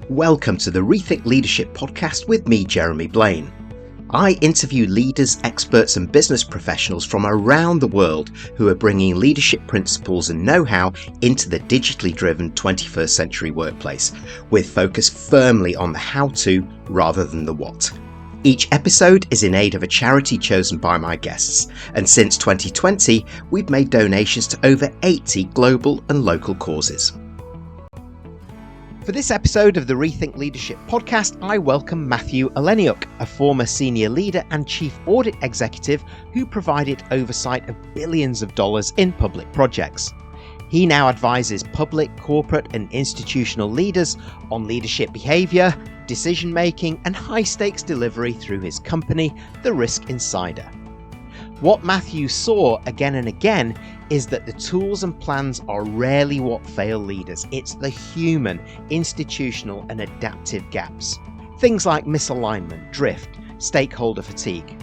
Welcome to the Rethink Leadership podcast with me, Jeremy Blain. I interview leaders, experts and business professionals from around the world who are bringing leadership principles and know-how into the digitally driven 21st century workplace, with focus firmly on the how-to rather than the what. Each episode is in aid of a charity chosen by my guests, and since 2020, we've made donations to over 80 global and local causes. For this episode of the Rethink Leadership podcast, I welcome Matthew Oleniuk, a former senior leader and Chief Audit Executive who provided oversight of billions of dollars in public projects. He now advises public, corporate and institutional leaders on leadership behaviour, decision-making and high-stakes delivery through his company, The Risk Insider. What Matthew saw again and again is that the tools and plans are rarely what fail leaders. It's the human, institutional and adaptive gaps. Things like misalignment, drift, stakeholder fatigue.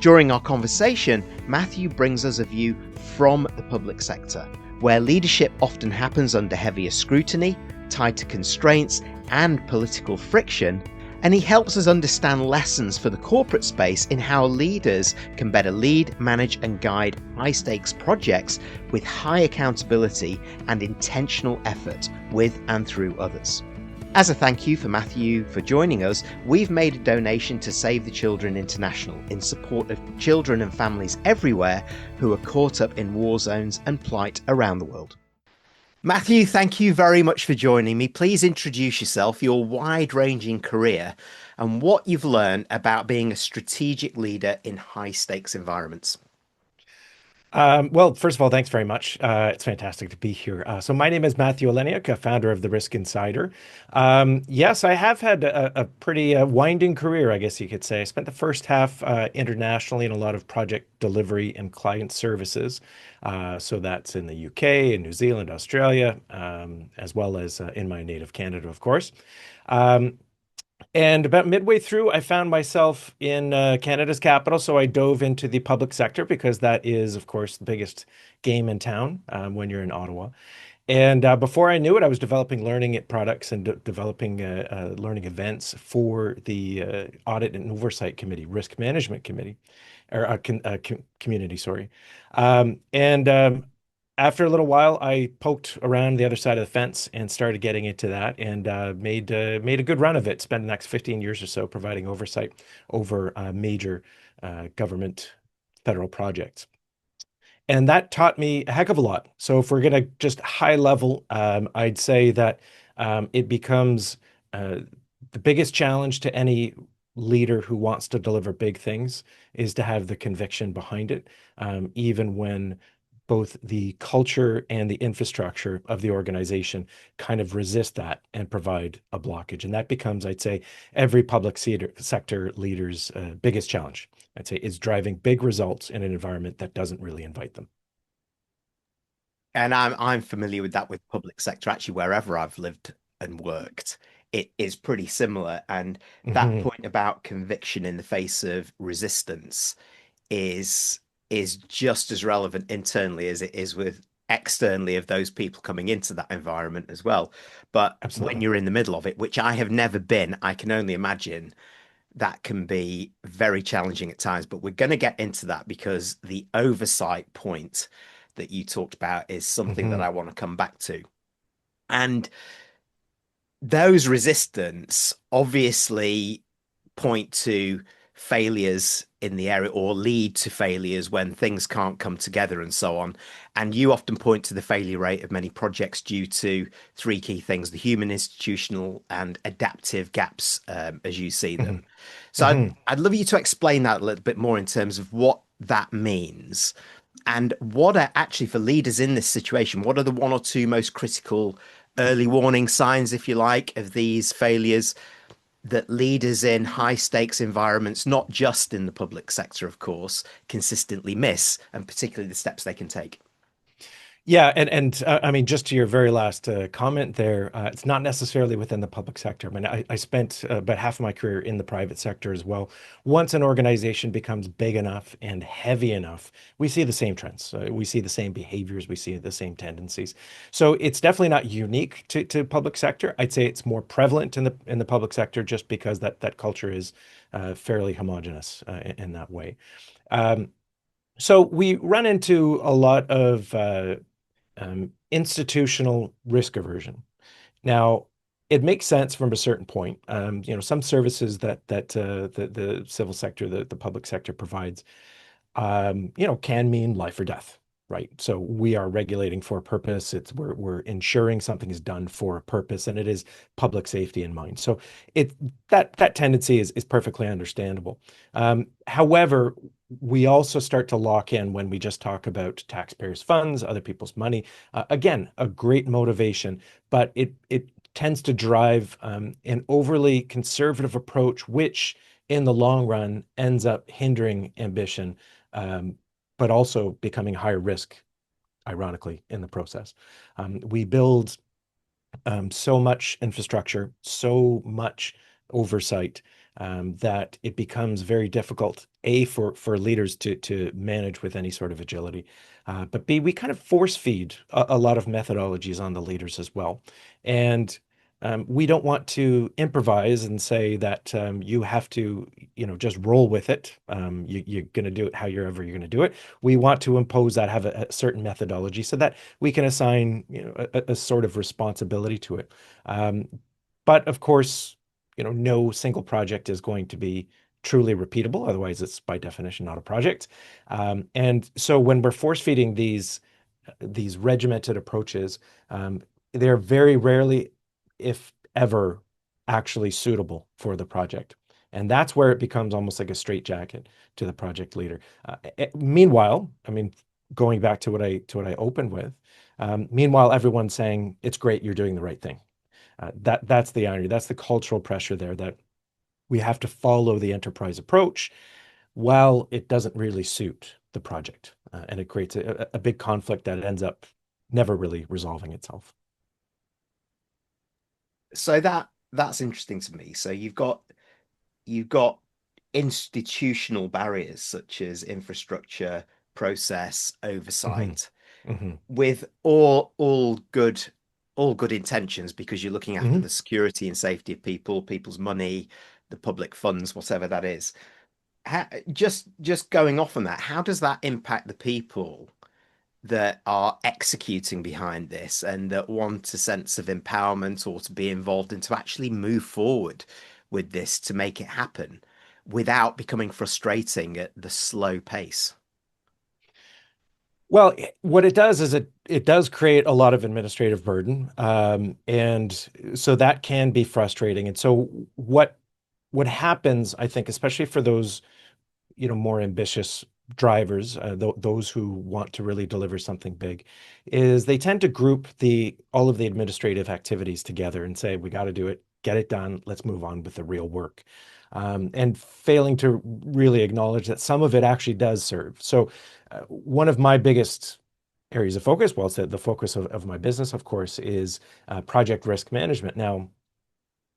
During our conversation, Matthew brings us a view from the public sector, where leadership often happens under heavier scrutiny, tied to constraints and political friction, and he helps us understand lessons for the corporate space in how leaders can better lead, manage and guide high-stakes projects with high accountability and intentional effort with and through others. As a thank you for Matthew for joining us, we've made a donation to Save the Children International in support of children and families everywhere who are caught up in war zones and plight around the world. Matthew, thank you very much for joining me. Please introduce yourself, your wide-ranging career, and what you've learned about being a strategic leader in high-stakes environments. Well, first of all, thanks very much. It's fantastic to be here. So my name is Matthew Oleniuk, a founder of The Risk Insider. Yes, I have had a pretty winding career, I guess you could say. I spent the first half internationally in a lot of project delivery and client services. So that's in the UK, in New Zealand, Australia, as well as in my native Canada, of course. And about midway through, I found myself in Canada's capital. So I dove into the public sector because that is, of course, the biggest game in town when you're in Ottawa. And before I knew it, I was developing learning products and developing learning events for the Audit and Oversight Committee, Risk Management Committee, or community, sorry. After a little while, I poked around the other side of the fence and started getting into that and made a good run of it. Spent the next 15 years or so providing oversight over major government federal projects. And that taught me a heck of a lot. So if we're going to just high level, I'd say that it becomes the biggest challenge to any leader who wants to deliver big things is to have the conviction behind it, even when both the culture and the infrastructure of the organization kind of resist that and provide a blockage. And that becomes, I'd say, every public sector leader's biggest challenge. I'd say is driving big results in an environment that doesn't really invite them. And I'm familiar with that with public sector, actually, wherever I've lived and worked. It is pretty similar. And that point about conviction in the face of resistance is just as relevant internally as it is with externally of those people coming into that environment as well. But Absolutely. when you're in the middle of it, which I have never been, I can only imagine that can be very challenging at times. But we're going to get into that because the oversight point that you talked about is something that I want to come back to. And those resistance obviously point to failures in the area or lead to failures when things can't come together and so on. And you often point to the failure rate of many projects due to three key things: the human, institutional and adaptive gaps as you see them. So I'd love you to explain that a little bit more in terms of what that means and what are actually, for leaders in this situation, what are the one or two most critical early warning signs, if you like, of these failures that leaders in high stakes environments, not just in the public sector, of course, consistently miss, and particularly the steps they can take? Yeah, and I mean, just to your very last comment there, it's not necessarily within the public sector. I mean, I spent about half of my career in the private sector as well. Once an organization becomes big enough and heavy enough, we see the same trends. We see the same behaviors. We see the same tendencies. So it's definitely not unique to public sector. I'd say it's more prevalent in the public sector just because that culture is fairly homogenous in that way. Um, so we run into a lot of institutional risk aversion. Now, it makes sense from a certain point. Some services that the civil sector, the public sector provides, can mean life or death, right? So we are regulating for a purpose. We're ensuring something is done for a purpose, and it is public safety in mind. So it that tendency is perfectly understandable. However, we also start to lock in when we just talk about taxpayers' funds, other people's money. Again, a great motivation, but it tends to drive an overly conservative approach, which in the long run ends up hindering ambition, um, but also becoming higher risk, ironically, in the process. We build so much infrastructure, so much oversight, that it becomes very difficult, A, for leaders to manage with any sort of agility. But B, we kind of force feed a lot of methodologies on the leaders as well. And we don't want to improvise and say that you have to, just roll with it. You're going to do it however you're going to do it. We want to impose that, have a certain methodology so that we can assign, a sort of responsibility to it. Um, but of course, no single project is going to be truly repeatable. Otherwise, it's by definition not a project. And so when we're force feeding these regimented approaches, um, they're very rarely, if ever, actually suitable for the project. And that's where it becomes almost like a straitjacket to the project leader. Meanwhile, I mean, going back to what I opened with, meanwhile, everyone's saying it's great, you're doing the right thing. That's the irony. That's the cultural pressure there that we have to follow the enterprise approach while it doesn't really suit the project, and it creates a big conflict that ends up never really resolving itself. So that's interesting to me. So you've got institutional barriers such as infrastructure, process, Hmm. oversight, Hmm. with all good intentions because you're looking after Hmm. the security and safety of people's money, the public funds, whatever that is. Just going off on that, how does that impact the people that are executing behind this and that want a sense of empowerment or to be involved and to actually move forward with this to make it happen without becoming frustrating at the slow pace? Well, what it does is it does create a lot of administrative burden, and so that can be frustrating. And so what happens, I think, especially for those more ambitious drivers, those who want to really deliver something big, is they tend to group the all of the administrative activities together and say, we got to do it, get it done, let's move on with the real work. And failing to really acknowledge that some of it actually does serve. So, one of my biggest areas of focus, well, it's the focus of my business, of course, is project risk management. Now,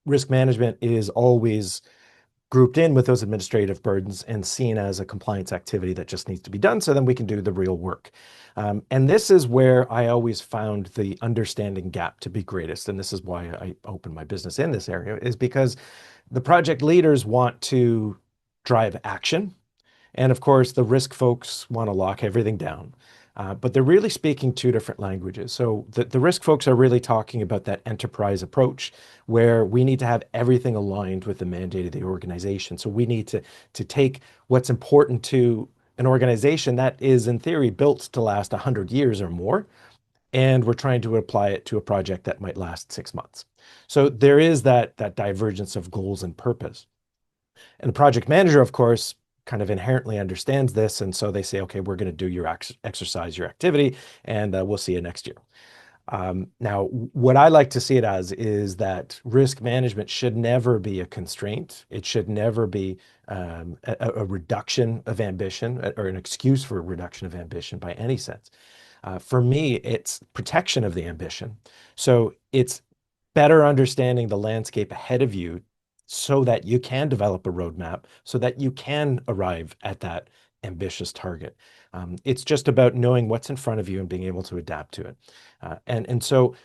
risk management is always grouped in with those administrative burdens and seen as a compliance activity that just needs to be done so then we can do the real work. And this is where I always found the understanding gap to be greatest. And this is why I opened my business in this area, is because the project leaders want to drive action. And of course, the risk folks want to lock everything down. But they're really speaking two different languages. So the risk folks are really talking about that enterprise approach where we need to have everything aligned with the mandate of the organization. So we need to take what's important to an organization that is, in theory, built to last 100 years or more, and we're trying to apply it to a project that might last 6 months. So there is that divergence of goals and purpose. And the project manager, of course, kind of inherently understands this. And so they say, okay, we're going to do your exercise, your activity, and we'll see you next year. Now, what I like to see it as is that risk management should never be a constraint. It should never be a reduction of ambition or an excuse for a reduction of ambition by any sense. For me, it's protection of the ambition. So it's better understanding the landscape ahead of you so that you can develop a roadmap, so that you can arrive at that ambitious target. It's just about knowing what's in front of you and being able to adapt to it. And so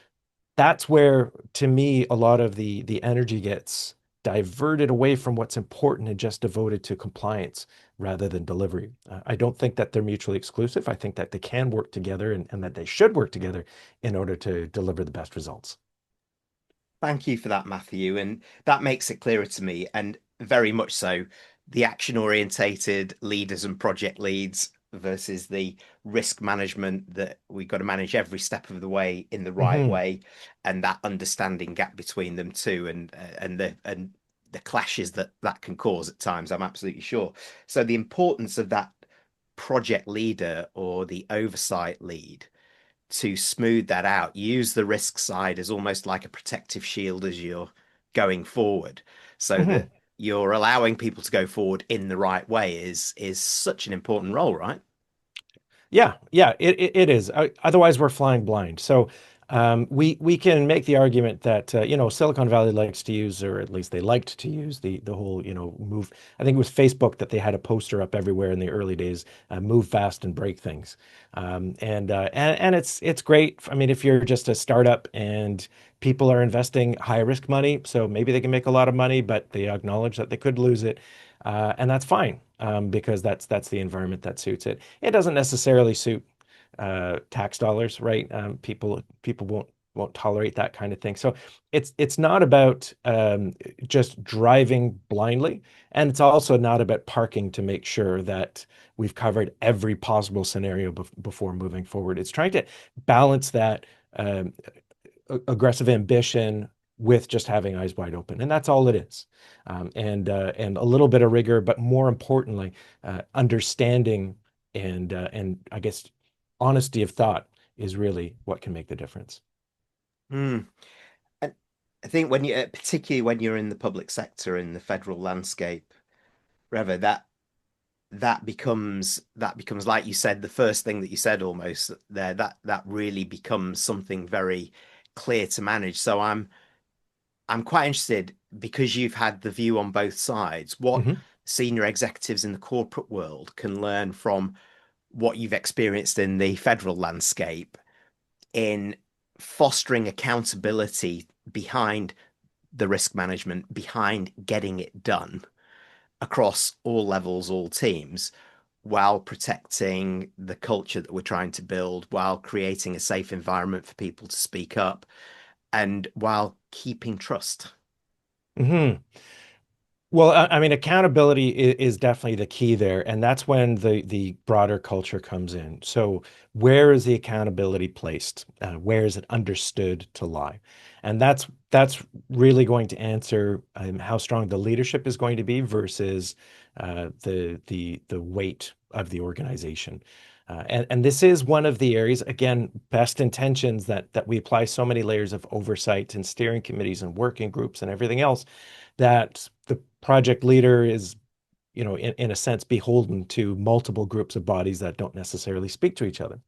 that's where, to me, a lot of the energy gets diverted away from what's important and just devoted to compliance rather than delivery. I don't think that they're mutually exclusive. I think that they can work together and that they should work together in order to deliver the best results. Thank you for that, Matthew. And that makes it clearer to me, and very much so. The action orientated leaders and project leads versus the risk management that we've got to manage every step of the way in the right Hmm. way, and that understanding gap between them too, and the clashes that that can cause at times. I'm absolutely sure. So the importance of that project leader or the oversight lead to smooth that out, use the risk side as almost like a protective shield as you're going forward, so Hmm. that you're allowing people to go forward in the right way is such an important role, right? Yeah, yeah, it is. Otherwise, we're flying blind. So we can make the argument that Silicon Valley likes to use, or at least they liked to use the whole move. I think it was Facebook that they had a poster up everywhere in the early days, move fast and break things, and it's great. I mean, if you're just a startup and people are investing high risk money, so maybe they can make a lot of money, but they acknowledge that they could lose it, and that's fine because that's the environment that suits it. It doesn't necessarily suit tax dollars, right? People won't tolerate that kind of thing. So it's not about just driving blindly, and it's also not about parking to make sure that we've covered every possible scenario before moving forward. It's trying to balance that um, aggressive ambition with just having eyes wide open, and that's all it is. And a little bit of rigor, but more importantly, understanding and I guess honesty of thought is really what can make the difference. Hmm. And I think when you, particularly when you're in the public sector in the federal landscape, Trevor, that becomes like you said, the first thing that you said almost there, that really becomes something very clear to manage. So I'm quite interested, because you've had the view on both sides, what Mhm. senior executives in the corporate world can learn from what you've experienced in the federal landscape in fostering accountability behind the risk management, behind getting it done across all levels, all teams, while protecting the culture that we're trying to build, while creating a safe environment for people to speak up, and while keeping trust. Mhm. Well, I mean, accountability is definitely the key there, and that's when the broader culture comes in. So, where is the accountability placed? Where is it understood to lie? And that's really going to answer how strong the leadership is going to be versus the weight of the organization. And this is one of the areas, again, best intentions that we apply so many layers of oversight and steering committees and working groups and everything else that the project leader is, in a sense, beholden to multiple groups of bodies that don't necessarily speak to each other.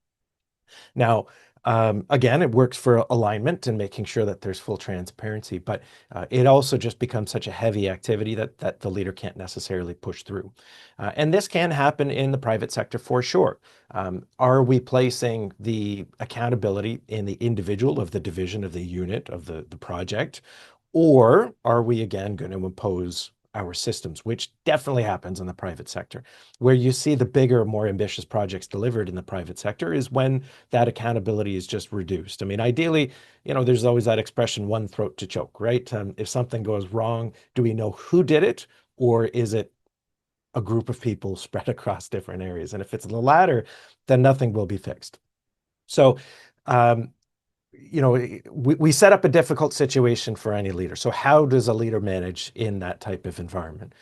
Now, again, it works for alignment and making sure that there's full transparency, but it also just becomes such a heavy activity that the leader can't necessarily push through. And this can happen in the private sector for sure. Are we placing the accountability in the individual of the division of the unit of the project? Or are we again going to impose our systems, which definitely happens in the private sector? Where you see the bigger, more ambitious projects delivered in the private sector is when that accountability is just reduced. I mean, ideally, there's always that expression, one throat to choke, right? If something goes wrong, do we know who did it? Or is it a group of people spread across different areas? And if it's the latter, then nothing will be fixed. So, um, we set up a difficult situation for any leader. So how does a leader manage in that type of environment?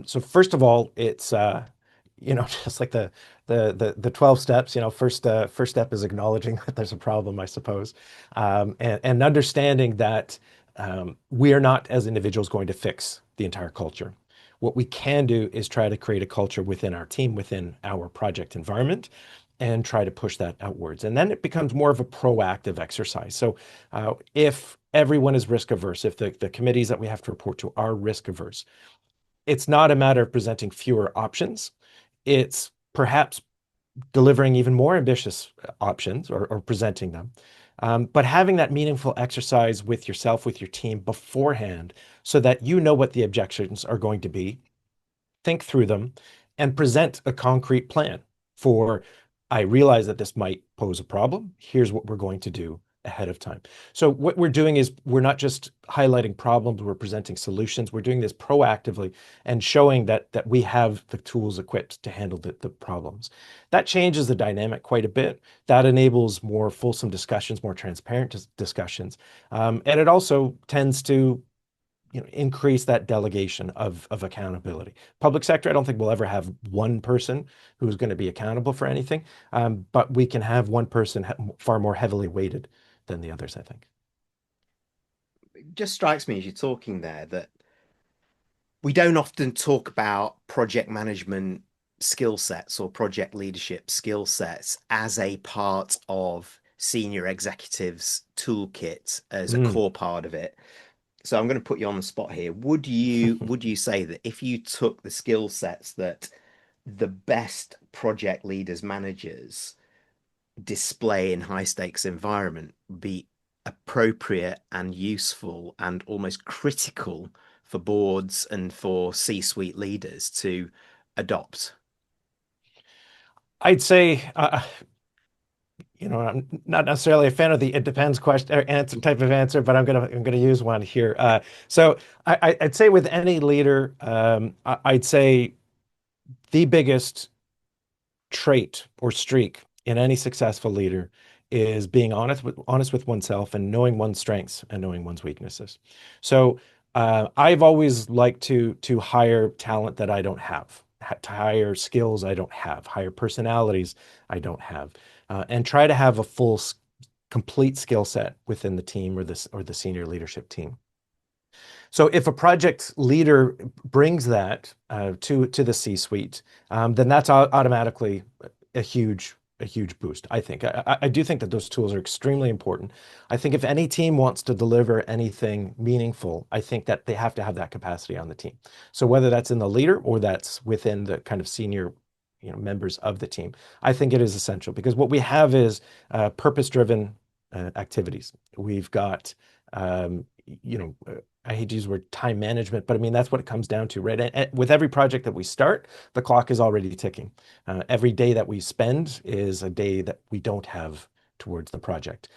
So first of all, it's just like the 12 steps. First step is acknowledging that there's a problem, I suppose, and understanding that we are not as individuals going to fix the entire culture. What we can do is try to create a culture within our team, within our project environment, and try to push that outwards. And then it becomes more of a proactive exercise. So if everyone is risk averse, if the committees that we have to report to are risk averse, it's not a matter of presenting fewer options. It's perhaps delivering even more ambitious options or presenting them. But having that meaningful exercise with yourself, with your team beforehand, so that you know what the objections are going to be, think through them, and present a concrete plan for, I realize that this might pose a problem. Here's what we're going to do ahead of time. So what we're doing is we're not just highlighting problems, we're presenting solutions. We're doing this proactively and showing that we have the tools equipped to handle the problems. That changes the dynamic quite a bit. That enables more fulsome discussions, more transparent discussions. And it also tends to increase that delegation of accountability. Public sector, I don't think we'll ever have one person who's going to be accountable for anything, but we can have one person far more heavily weighted than the others, I think. It just strikes me as you're talking there that we don't often talk about project management skill sets or project leadership skill sets as a part of senior executives' toolkit as a Mm. core part of it. So I'm going to put you on the spot here. Would you say that if you took the skill sets that the best project leaders, managers display in high stakes environment be appropriate and useful and almost critical for boards and for C-suite leaders to adopt? I'd say, I'm not necessarily a fan of the "it depends" question or answer type of answer, but I'm gonna use one here. So I'd say with any leader, I'd say the biggest trait or streak in any successful leader is being honest with oneself and knowing one's strengths and knowing one's weaknesses. So I've always liked to hire talent that I don't have, to hire skills I don't have, hire personalities I don't have, and try to have a complete skill set within the team or the senior leadership team. So if a project leader brings that to the C-suite, then that's automatically a huge a huge boost. I think I do think that those tools are extremely important. I think if any team wants to deliver anything meaningful, I think that they have to have that capacity on the team. So whether that's in the leader or that's within the kind of senior members of the team, I think it is essential because what we have is purpose-driven activities. We've got you know, I hate to use the word time management, but I mean, that's what it comes down to, right? And with every project that we start, the clock is already ticking. Every day that we spend is a day that we don't have towards the project.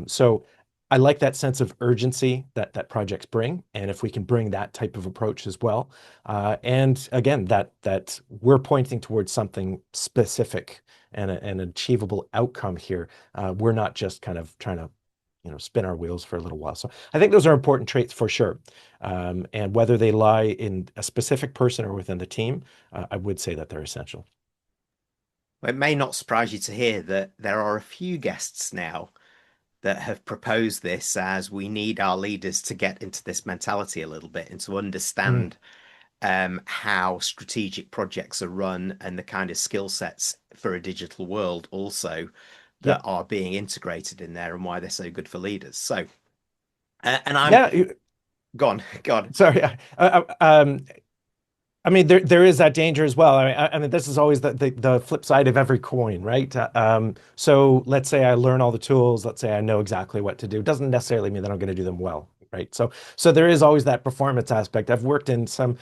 So I like that sense of urgency that projects bring. And if we can bring that type of approach as well. And again, that we're pointing towards something specific and an achievable outcome here. We're not just kind of trying to spin our wheels for a little while. So I think those are important traits for sure. And whether they lie in a specific person or within the team, I would say that they're essential. It may not surprise you to hear that there are a few guests now that have proposed this as we need our leaders to get into this mentality a little bit and to Mm. understand how strategic projects are run and the kind of skill sets for a digital world also that Yep. are being integrated in there and why they're so good for leaders. So, and I'm Yeah. gone, gone. Sorry. I mean, there is that danger as well. I mean, this is always the flip side of every coin, right? So let's say I learn all the tools. Let's say I know exactly what to do. It doesn't necessarily mean that I'm going to do them well, right? So there is always that performance aspect. I've worked in some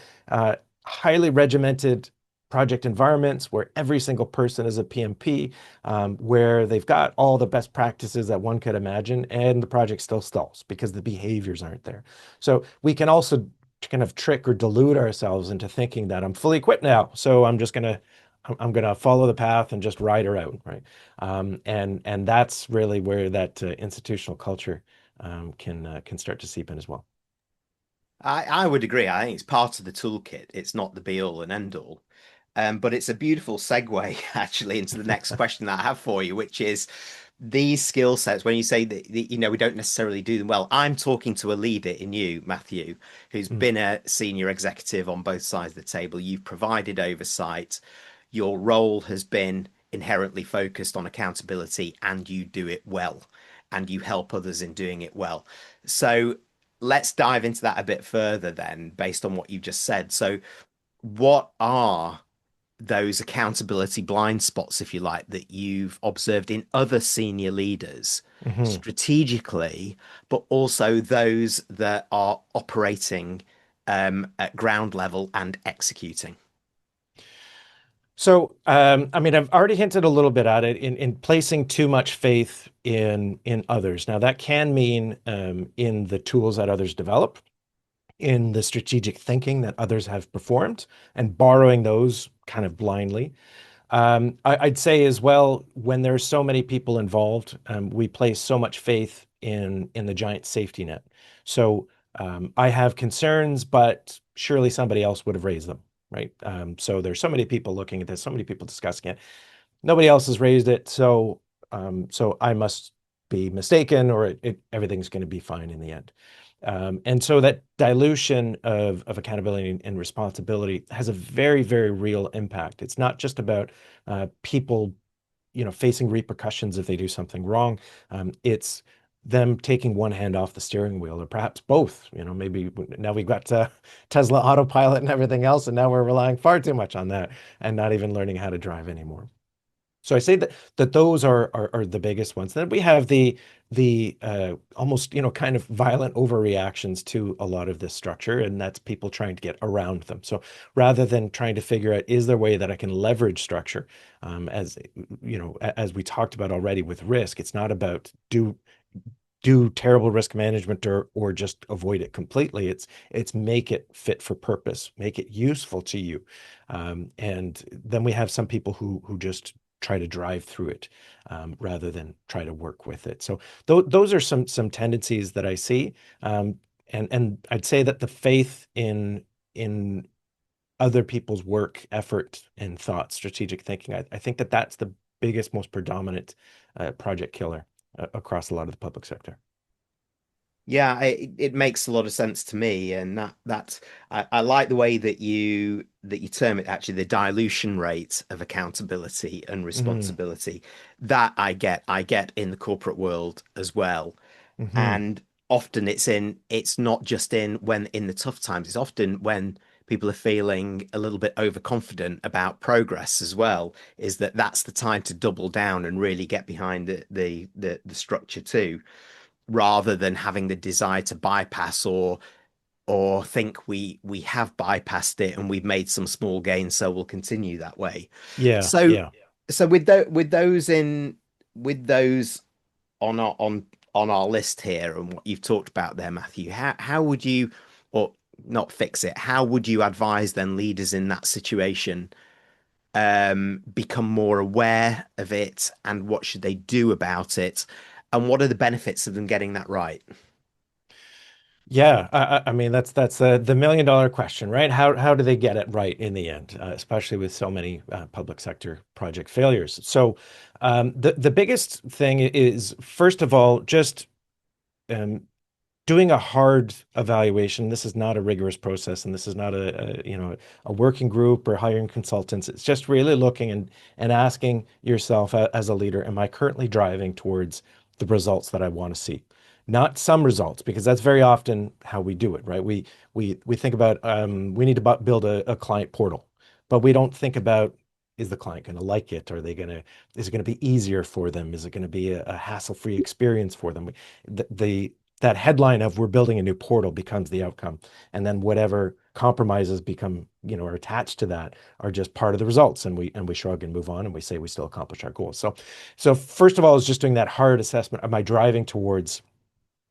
highly regimented project environments where every single person is a PMP, where they've got all the best practices that one could imagine, and the project still stalls because the behaviors aren't there. So we can also kind of trick or delude ourselves into thinking that I'm fully equipped now, so I'm gonna follow the path and just ride her out, right? And that's really where that institutional culture can start to seep in as well. I would agree. I think it's part of the toolkit. It's not the be all and end all. But it's a beautiful segue actually into the next question that I have for you, which is these skill sets. When you say that we don't necessarily do them well, I'm talking to a leader in you, Matthew, who's Mm. been a senior executive on both sides of the table. You've provided oversight. Your role has been inherently focused on accountability and you do it well and you help others in doing it well. So let's dive into that a bit further then, based on what you've just said. So, what are those accountability blind spots, if you like, that you've observed in other senior leaders Mhm. strategically, but also those that are operating at ground level and executing? So, I mean, I've already hinted a little bit at it in placing too much faith in others. Now, that can mean in the tools that others develop, in the strategic thinking that others have performed, and borrowing those kind of blindly. I'd say as well, when there's so many people involved, we place so much faith in the giant safety net. So I have concerns, but surely somebody else would have raised them, right? So there's so many people looking at this, so many people discussing it. Nobody else has raised it, so I must be mistaken, or everything's going to be fine in the end. And so that dilution of accountability and responsibility has a very, very real impact. It's not just about people, facing repercussions if they do something wrong. It's them taking one hand off the steering wheel, or perhaps both. Maybe now we've got Tesla autopilot and everything else, and now we're relying far too much on that and not even learning how to drive anymore. So I say that those are the biggest ones. Then we have the almost kind of violent overreactions to a lot of this structure, and that's people trying to get around them. So rather than trying to figure out, is there a way that I can leverage structure, as as we talked about already with risk, it's not about do terrible risk management or just avoid it completely. It's make it fit for purpose, make it useful to you. And then we have some people who just try to drive through it, rather than try to work with it. So those are some tendencies that I see. And I'd say that the faith in other people's work, effort, and thought, strategic thinking, I think that's the biggest, most predominant project killer across a lot of the public sector. Yeah, it makes a lot of sense to me, and I like the way that you term it, actually, the dilution rate of accountability and Hmm. responsibility. That I get in the corporate world as well. Hmm. And often it's not just in the tough times, it's often when people are feeling a little bit overconfident about progress as well, is that's the time to double down and really get behind the structure too, rather than having the desire to bypass or think we have bypassed it and we've made some small gains, so we'll continue that way. Yeah, So yeah. so with those on our list here and what you've talked about there, Matthew, how would you, or not fix it, how would you advise then leaders in that situation become more aware of it, and what should they do about it, and what are the benefits of them getting that right? Yeah, I mean that's the million-dollar question, right? How do they get it right in the end, especially with so many public sector project failures? So the biggest thing is, first of all, just um, doing a hard evaluation. This is not a rigorous process, and this is not a working group or hiring consultants. It's just really looking and asking yourself, as a leader, am I currently driving towards the results that I want to see? Not some results, because that's very often how we do it, right? We think about, we need to build a client portal, but we don't think about, is the client going to like it? Is it going to be easier for them? Is it going to be a hassle-free experience for them? The that headline of we're building a new portal becomes the outcome. And then whatever compromises become, are attached to that, are just part of the results. And we shrug and move on, and we say we still accomplished our goals. So first of all, is just doing that hard assessment. Am I driving towards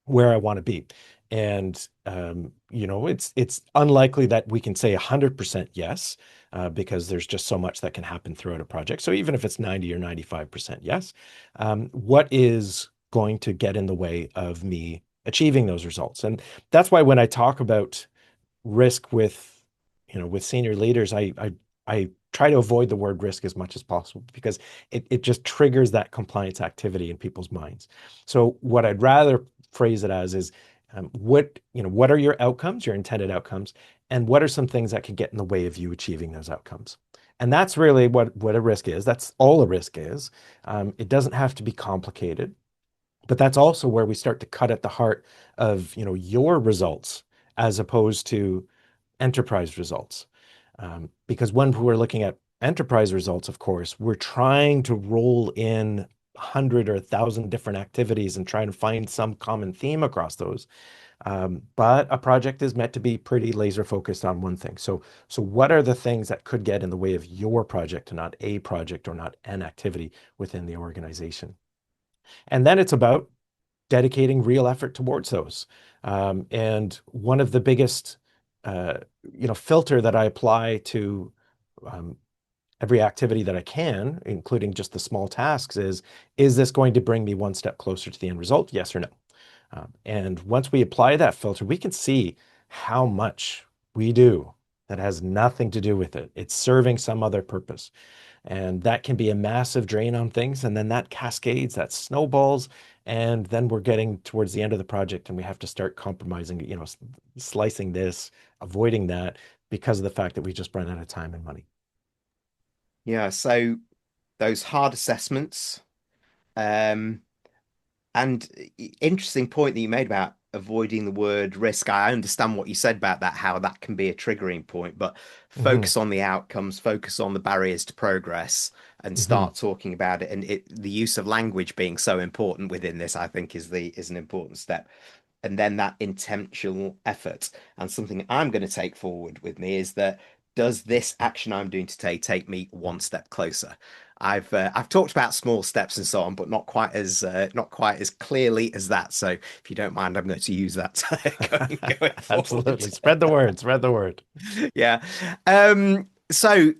where I want to be? And it's unlikely that we can say 100% yes, because there's just so much that can happen throughout a project. So even if it's 90 or 95% yes, what is going to get in the way of me achieving those results? And that's why when I talk about risk with senior leaders, I try to avoid the word risk as much as possible, because it just triggers that compliance activity in people's minds. So what I'd rather phrase it as is, what are your outcomes, your intended outcomes, and what are some things that could get in the way of you achieving those outcomes? And that's really what a risk is. That's all a risk is. It doesn't have to be complicated, but that's also where we start to cut at the heart of, your results as opposed to enterprise results. Because when we're looking at enterprise results, of course, we're trying to roll in 100 or 1,000 different activities and try to find some common theme across those. But a project is meant to be pretty laser focused on one thing. So what are the things that could get in the way of your project and not a project or not an activity within the organization? And then it's about dedicating real effort towards those. And one of the biggest, filter that I apply to um, every activity that I can, including just the small tasks, is this going to bring me one step closer to the end result? Yes or no? And once we apply that filter, we can see how much we do that has nothing to do with it. It's serving some other purpose. And that can be a massive drain on things. And then that cascades, that snowballs. And then we're getting towards the end of the project and we have to start compromising, slicing this, avoiding that because of the fact that we just run out of time and money. Yeah, so those hard assessments, um, and interesting point that you made about avoiding the word risk. I understand what you said about that, how that can be a triggering point, but Hmm. focus on the outcomes, focus on the barriers to progress, and Hmm. start talking about it. And the use of language being so important within this, I think, is an important step. And then that intentional effort. And something I'm going to take forward with me is that, does this action I'm doing today take me one step closer? I've talked about small steps and so on, but not quite as clearly as that. So if you don't mind, I'm going to use that going forward. Absolutely. Spread the word, spread the word. Yeah. So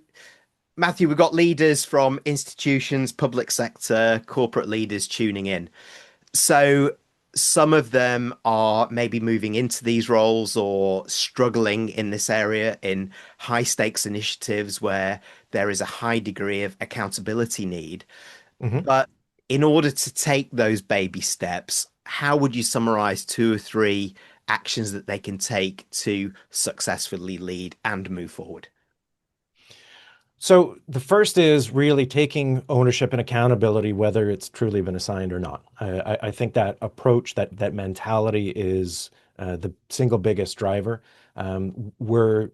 Matthew, we've got leaders from institutions, public sector, corporate leaders tuning in. So some of them are maybe moving into these roles or struggling in this area in high stakes initiatives where there is a high degree of accountability need. Mhm. But in order to take those baby steps, how would you summarize two or three actions that they can take to successfully lead and move forward? So the first is really taking ownership and accountability, whether it's truly been assigned or not. I think that approach, that mentality is the single biggest driver. Where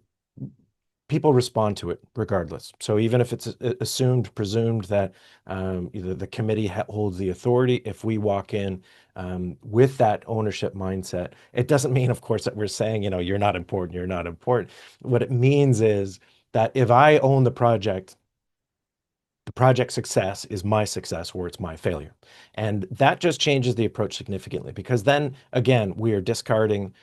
people respond to it regardless. So even if it's assumed, presumed that either the committee holds the authority, if we walk in with that ownership mindset, it doesn't mean, of course, that we're saying, you're not important, you're not important. What it means is that if I own the project success is my success or it's my failure. And that just changes the approach significantly because then, again, we are discarding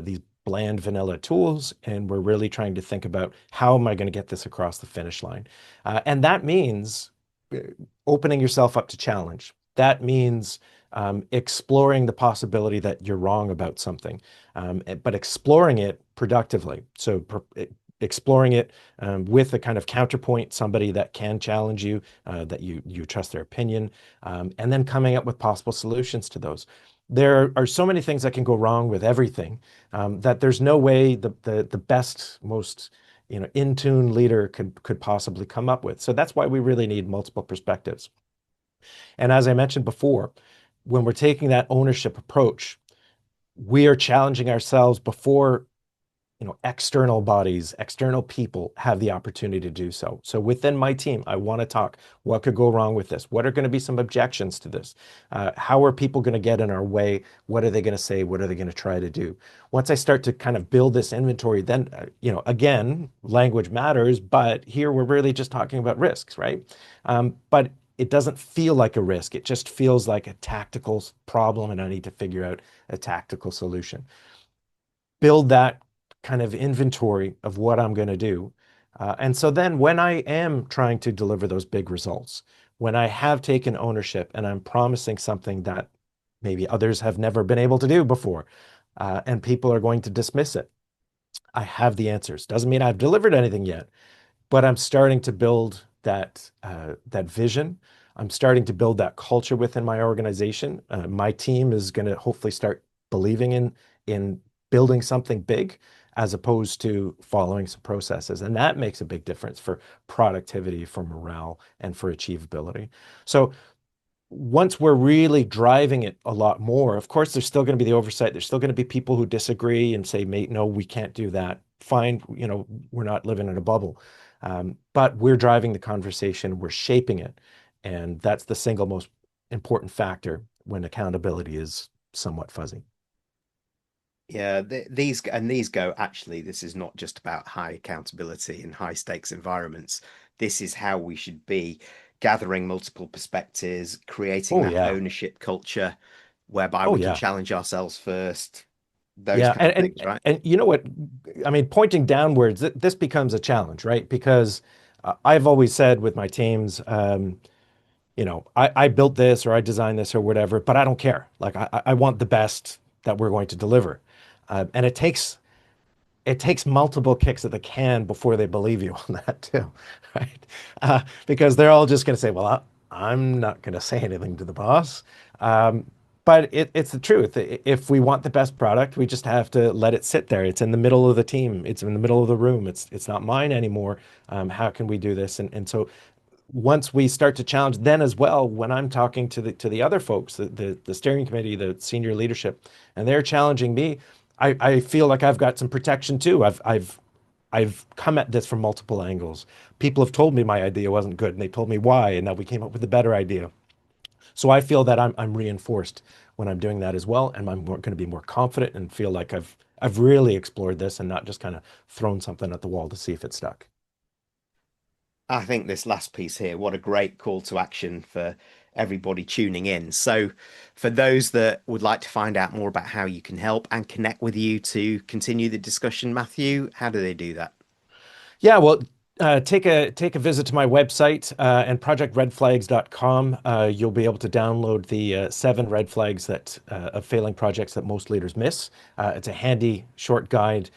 these bland vanilla tools and we're really trying to think about how am I going to get this across the finish line? And that means uh, opening yourself up to challenge. That means exploring the possibility that you're wrong about something, but exploring it productively. So exploring it with a kind of counterpoint, somebody that can challenge you, that you trust their opinion, and then coming up with possible solutions to those. There are so many things that can go wrong with everything that there's no way the best, most in tune leader could possibly come up with. So that's why we really need multiple perspectives. And as I mentioned before, when we're taking that ownership approach, we are challenging ourselves before external bodies, external people have the opportunity to do so. So within my team, I want to talk, what could go wrong with this? What are going to be some objections to this? How are people going to get in our way? What are they going to say? What are they going to try to do? Once I start to kind of build this inventory, then, again, language matters, but here we're really just talking about risks, right? But it doesn't feel like a risk. It just feels like a tactical problem, and I need to figure out a tactical solution. Build that kind of inventory of what I'm going to do. And so then when I am trying to deliver those big results, when I have taken ownership and I'm promising something that maybe others have never been able to do before, and people are going to dismiss it, I have the answers. Doesn't mean I've delivered anything yet, but I'm starting to build that vision. I'm starting to build that culture within my organization. My team is going to hopefully start believing in building something big as opposed to following some processes. And that makes a big difference for productivity, for morale, and for achievability. So once we're really driving it a lot more, of course, there's still going to be the oversight. There's still going to be people who disagree and say, mate, no, we can't do that. Fine, we're not living in a bubble. But we're driving the conversation, we're shaping it. And that's the single most important factor when accountability is somewhat fuzzy. Yeah, these go, actually, this is not just about high accountability in high stakes environments. This is how we should be gathering multiple perspectives, creating Oh, that yeah. ownership culture whereby Oh, we can yeah. challenge ourselves first, those Yeah. kind of things, right? And you know what? I mean, pointing downwards, this becomes a challenge, right? Because I've always said with my teams, I built this or I designed this or whatever, but I don't care. Like I want the best that we're going to deliver. And it takes multiple kicks at the can before they believe you on that too, right? Because they're all just going to say, well, I'm not going to say anything to the boss. But it's the truth. If we want the best product, we just have to let it sit there. It's in the middle of the team. It's in the middle of the room. It's not mine anymore. How can we do this? And so once we start to challenge, then as well, when I'm talking to the other folks, the steering committee, the senior leadership, and they're challenging me, I feel like I've got some protection too. I've come at this from multiple angles. People have told me my idea wasn't good, and they told me why, and now we came up with a better idea. So I feel that I'm reinforced when I'm doing that as well, and I'm going to be more confident and feel like I've really explored this and not just kind of thrown something at the wall to see if it stuck. I think this last piece here, what a great call to action for everybody tuning in. So, for those that would like to find out more about how you can help and connect with you to continue the discussion, Matthew, how do they do that? Yeah, well, take a visit to my website and projectredflags.com. You'll be able to download the 7 red flags that of failing projects that most leaders miss. It's a handy short guide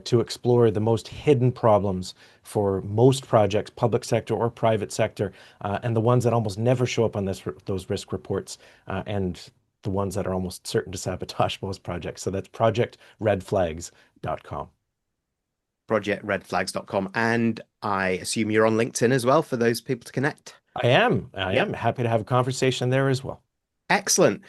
to explore the most hidden problems for most projects, public sector or private sector, and the ones that almost never show up on those risk reports, and the ones that are almost certain to sabotage most projects. So that's projectredflags.com. Projectredflags.com. And I assume you're on LinkedIn as well for those people to connect. I am Yep. happy to have a conversation there as well. Excellent.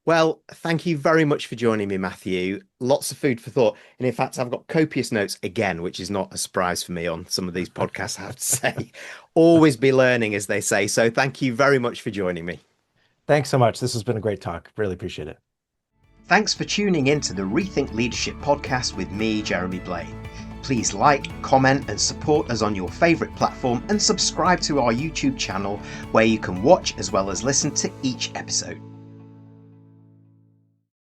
Well, thank you very much for joining me, Matthew. Lots of food for thought. And in fact, I've got copious notes again, which is not a surprise for me on some of these podcasts, I have to say. Always be learning, as they say. So thank you very much for joining me. Thanks so much. This has been a great talk. Really appreciate it. Thanks for tuning in to the Rethink Leadership podcast with me, Jeremy Blain. Please like, comment, and support us on your favourite platform, and subscribe to our YouTube channel where you can watch as well as listen to each episode.